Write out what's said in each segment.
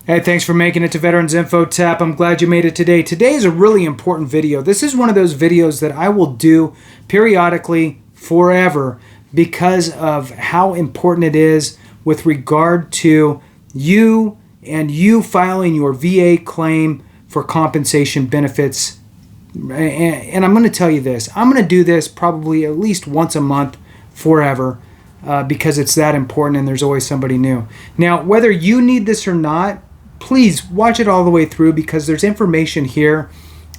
Hey, thanks for making it to Veterans Info Tap. I'm glad you made it today. Today is a really important video. This is one of those videos that I will do periodically forever because of how important it is with regard to you filing your VA claim for compensation benefits. And I'm going to tell you this. I'm going to do this probably at least once a month forever because it's that important and there's always somebody new. Now, whether you need this or not, please watch it all the way through because there's information here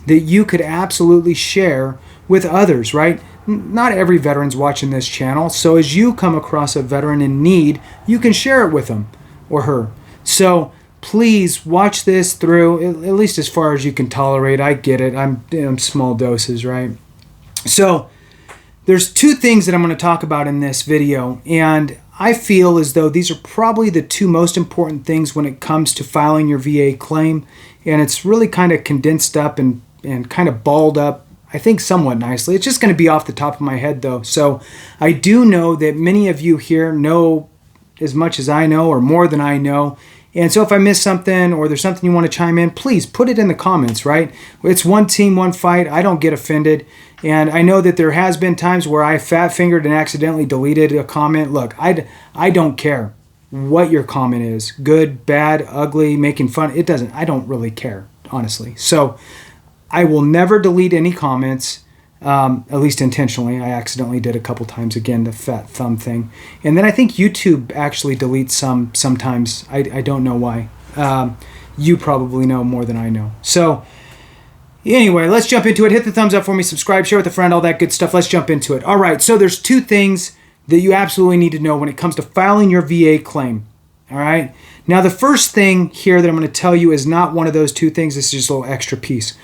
that you could absolutely share with others, right? Not every veteran's watching this channel, so as you come across a veteran in need, you can share it with him or her. So please watch this through, at least as far as you can tolerate. I get it. I'm small doses, right? So there's two things that I'm going to talk about in this video, and I feel as though these are probably the two most important things when it comes to filing your VA claim, and it's really kind of condensed up and kind of balled up, I think somewhat nicely. It's just going to be off the top of my head though. So I do know that many of you here know as much as I know or more than I know. And so if I miss something or there's something you want to chime in, please put it in the comments, right? It's one team, one fight. I don't get offended. And I know that there has been times where I fat-fingered and accidentally deleted a comment. Look, I don't care what your comment is. Good, bad, ugly, making fun. I don't really care, honestly. So I will never delete any comments. At least intentionally. I accidentally did a couple times, again, the fat thumb thing. And then I think YouTube actually deletes some sometimes. I don't know why. You probably know more than I know. So anyway, let's jump into it. Hit the thumbs up for me, subscribe, share with a friend, all that good stuff. Let's jump into it. All right, so there's two things that you absolutely need to know when it comes to filing your VA claim. All right. Now, the first thing here that I'm going to tell you is not one of those two things. This is just a little extra piece.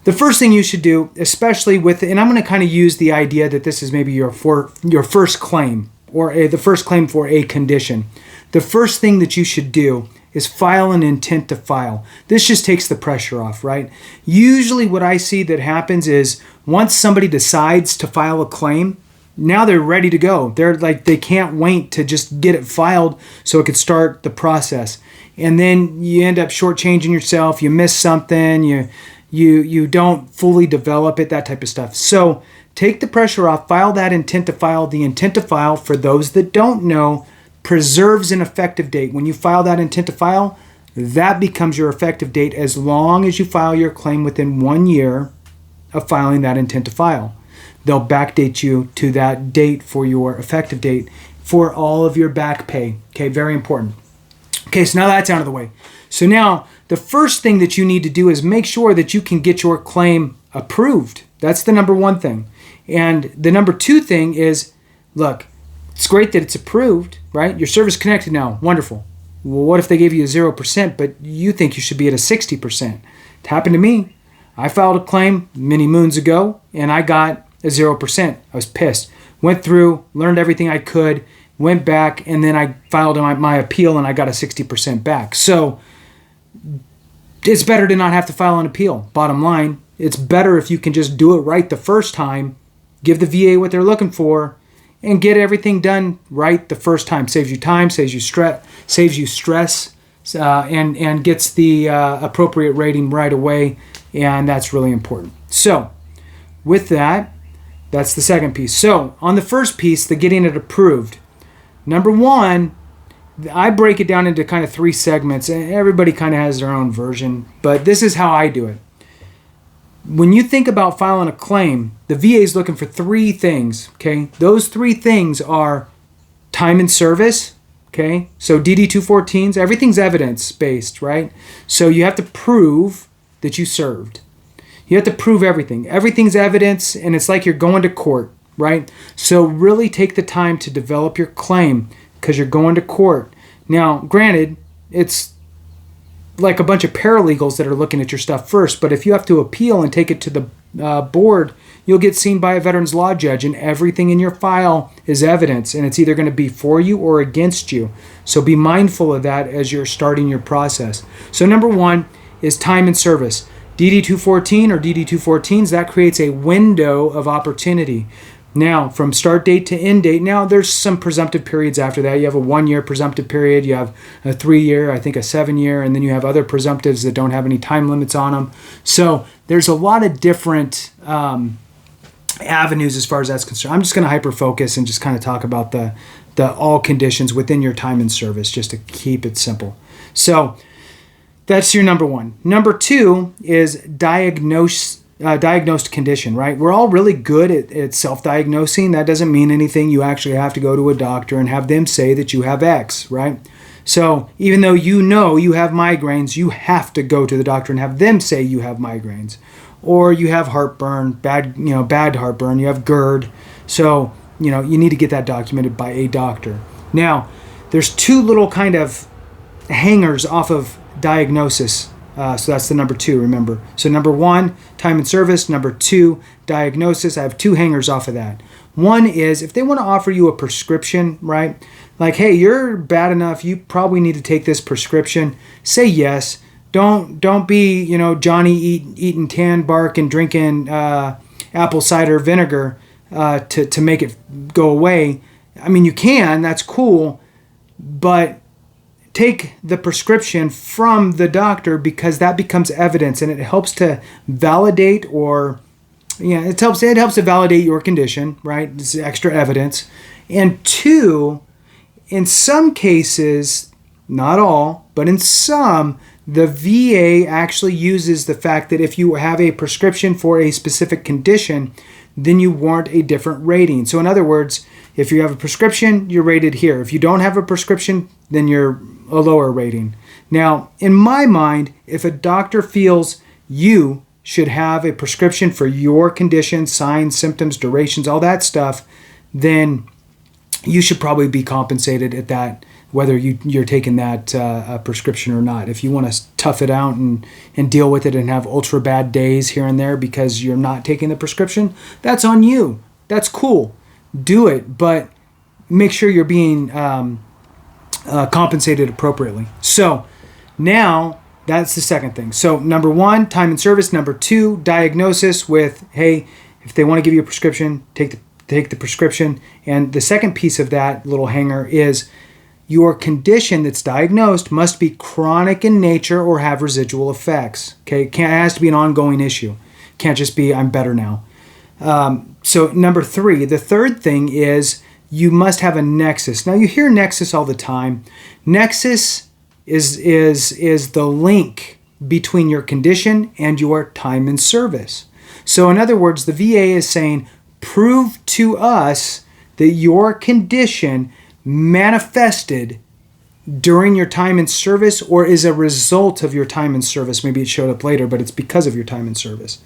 The first thing you should do, especially with, and I'm going to kind of use the idea that this is maybe your first claim or the first claim for a condition. The first thing that you should do is file an intent to file. This just takes the pressure off, right? Usually what I see that happens is once somebody decides to file a claim, now they're ready to go. They're like, they can't wait to just get it filed so it could start the process. And then you end up shortchanging yourself. You miss something. You don't fully develop it, that type of stuff. So take the pressure off, file that intent to file. The intent to file, for those that don't know, preserves an effective date. When you file that intent to file, that becomes your effective date as long as you file your claim within 1 year of filing that intent to file. They'll backdate you to that date for your effective date for all of your back pay. Okay, very important. Okay, so now that's out of the way. So now the first thing that you need to do is make sure that you can get your claim approved. That's the number one thing. And the number two thing is, look, it's great that it's approved, right? Your service connected now. Wonderful. Well, what if they gave you a 0%, but you think you should be at a 60%? It happened to me. I filed a claim many moons ago, and I got a 0%. I was pissed. Went through, learned everything I could, went back, and then I filed my appeal, and I got a 60% back. So it's better to not have to file an appeal. Bottom line, it's better if you can just do it right the first time, give the VA what they're looking for, and get everything done right the first time. Saves you time, saves you stress, and gets the appropriate rating right away, and that's really important. So with that, that's the second piece. So on the first piece, the getting it approved, number one, I break it down into kind of three segments, and everybody kind of has their own version, but this is how I do it. When you think about filing a claim, the VA is looking for three things, okay? Those three things are time and service, okay? So DD-214s, everything's evidence-based, right? So you have to prove that you served. You have to prove everything. Everything's evidence, and it's like you're going to court, right? So really take the time to develop your claim because you're going to court. Now, granted, it's like a bunch of paralegals that are looking at your stuff first, but if you have to appeal and take it to the board, you'll get seen by a veterans law judge, and everything in your file is evidence, and it's either going to be for you or against you. So be mindful of that as you're starting your process. So number one is time and service. DD-214 or DD-214s, that creates a window of opportunity. Now, from start date to end date, now there's some presumptive periods after that. You have a 1-year presumptive period, you have a 3-year, I think a 7-year, and then you have other presumptives that don't have any time limits on them. So there's a lot of different avenues as far as that's concerned. I'm just going to hyper-focus and just kind of talk about the all conditions within your time in service, just to keep it simple. So that's your number one. Number two is diagnosed condition, right? We're all really good at self-diagnosing. That doesn't mean anything. You actually have to go to a doctor and have them say that you have X, right? So even though you know you have migraines, you have to go to the doctor and have them say you have migraines. Or you have heartburn, bad heartburn, you have GERD. So, you need to get that documented by a doctor. Now, there's two little kind of hangers off of diagnosis. So that's the number two, remember. So number one, time and service. Number two, diagnosis. I have two hangers off of that. One is if they want to offer you a prescription, right? Like, hey, you're bad enough, you probably need to take this prescription. Say yes. Don't be, Johnny eating tan bark and drinking apple cider vinegar to make it go away. I mean, you can, that's cool, but take the prescription from the doctor, because that becomes evidence and it helps to validate it helps to validate your condition, right? It's extra evidence. And two, in some cases, not all, but in some, the VA actually uses the fact that if you have a prescription for a specific condition, then you warrant a different rating. So in other words, if you have a prescription, you're rated here. If you don't have a prescription, then you're a lower rating. Now, in my mind, if a doctor feels you should have a prescription for your condition, signs, symptoms, durations, all that stuff, then you should probably be compensated at that, whether you're taking that prescription or not. If you want to tough it out and deal with it and have ultra bad days here and there because you're not taking the prescription, that's on you. That's cool. Do it, but make sure you're being compensated appropriately. So now that's the second thing. So number one, time and service. Number two, diagnosis with, hey, if they want to give you a prescription, take the prescription. And the second piece of that little hanger is your condition that's diagnosed must be chronic in nature or have residual effects. Okay, it has to be an ongoing issue. Can't just be, I'm better now. So number three, the third thing is you must have a nexus. Now you hear nexus all the time. Nexus is the link between your condition and your time in service. So in other words, the VA is saying, prove to us that your condition manifested during your time in service or is a result of your time in service. Maybe it showed up later, but it's because of your time in service.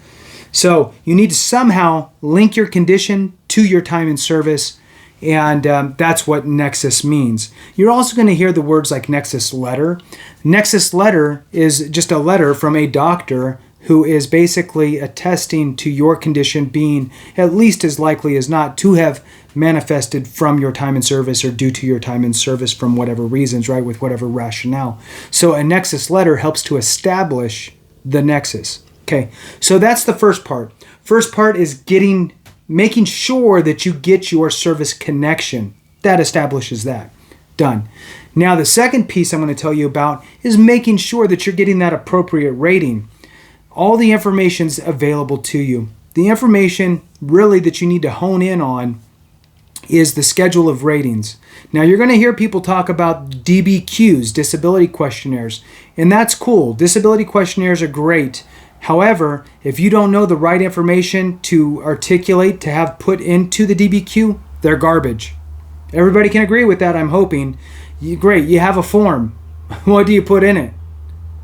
So you need to somehow link your condition to your time in service, and that's what Nexus means. You're also going to hear the words like Nexus Letter. Nexus Letter is just a letter from a doctor who is basically attesting to your condition being at least as likely as not to have manifested from your time in service or due to your time in service from whatever reasons, right, with whatever rationale. So a Nexus Letter helps to establish the nexus. Okay, so that's the first part. First part is making sure that you get your service connection. That establishes that. Done. Now the second piece I'm going to tell you about is making sure that you're getting that appropriate rating. All the information's available to you. The information really that you need to hone in on is the schedule of ratings. Now you're going to hear people talk about DBQs, disability questionnaires, and that's cool. Disability questionnaires are great. However, if you don't know the right information to articulate, to have put into the DBQ, they're garbage. Everybody can agree with that, I'm hoping. Great, you have a form. What do you put in it?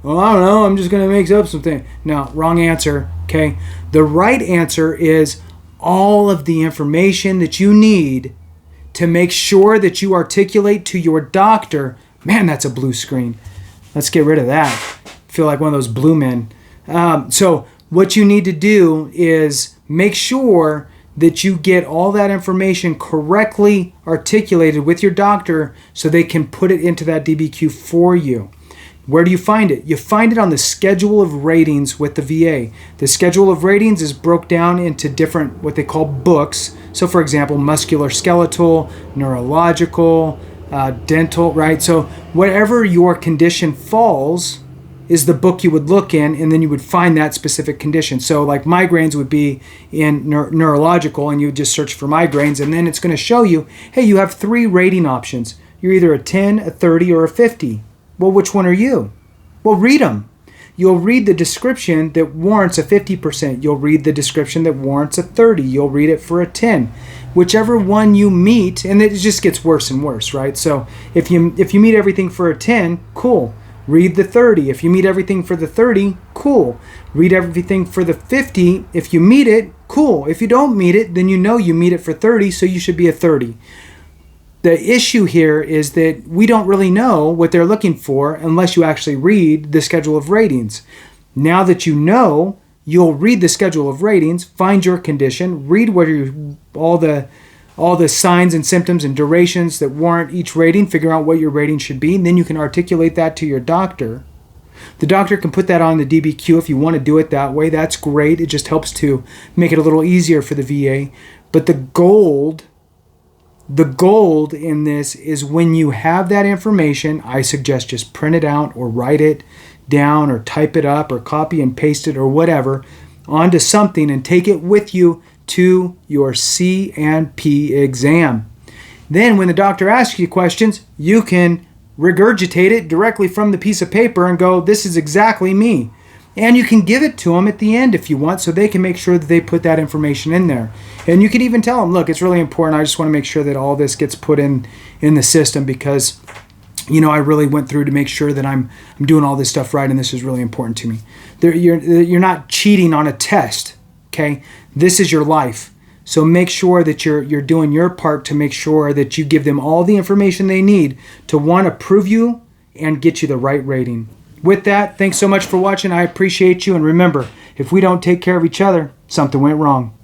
Well, I don't know, I'm just going to make up something. No, wrong answer, okay? The right answer is all of the information that you need to make sure that you articulate to your doctor. Man, that's a blue screen. Let's get rid of that. I feel like one of those blue men. So what you need to do is make sure that you get all that information correctly articulated with your doctor so they can put it into that DBQ for you. Where do you find it? You find it on the schedule of ratings with the VA. The schedule of ratings is broke down into different, what they call books. So for example, musculoskeletal, neurological, dental, right? So whatever your condition falls is the book you would look in, and then you would find that specific condition. So like migraines would be in neurological, and you would just search for migraines, and then it's going to show you, hey, you have 3 rating options. You're either a 10, a 30, or a 50. Well, which one are you? Well, read them. You'll read the description that warrants a 50%. You'll read the description that warrants a 30. You'll read it for a 10. Whichever one you meet, and it just gets worse and worse, right? So if you meet everything for a 10, cool. Read the 30. If you meet everything for the 30, cool. Read everything for the 50. If you meet it, cool. If you don't meet it, then you know you meet it for 30, so you should be a 30. The issue here is that we don't really know what they're looking for unless you actually read the schedule of ratings. Now that you know, you'll read the schedule of ratings, find your condition, read what all the signs and symptoms and durations that warrant each rating, figure out what your rating should be, and then you can articulate that to your doctor. The doctor can put that on the DBQ if you want to do it that way. That's great. It just helps to make it a little easier for the VA. But the gold in this is when you have that information, I suggest just print it out or write it down or type it up or copy and paste it or whatever onto something and take it with you to your C&P exam. Then when the doctor asks you questions, you can regurgitate it directly from the piece of paper and go, this is exactly me. And you can give it to them at the end if you want, so they can make sure that they put that information in there. And you can even tell them, look, it's really important. I just want to make sure that all this gets put in the system because, I really went through to make sure that I'm doing all this stuff right, and this is really important to me. You're not cheating on a test, okay? This is your life. So make sure that you're doing your part to make sure that you give them all the information they need to, one, approve you and get you the right rating. With that, thanks so much for watching. I appreciate you. And remember, if we don't take care of each other, something went wrong.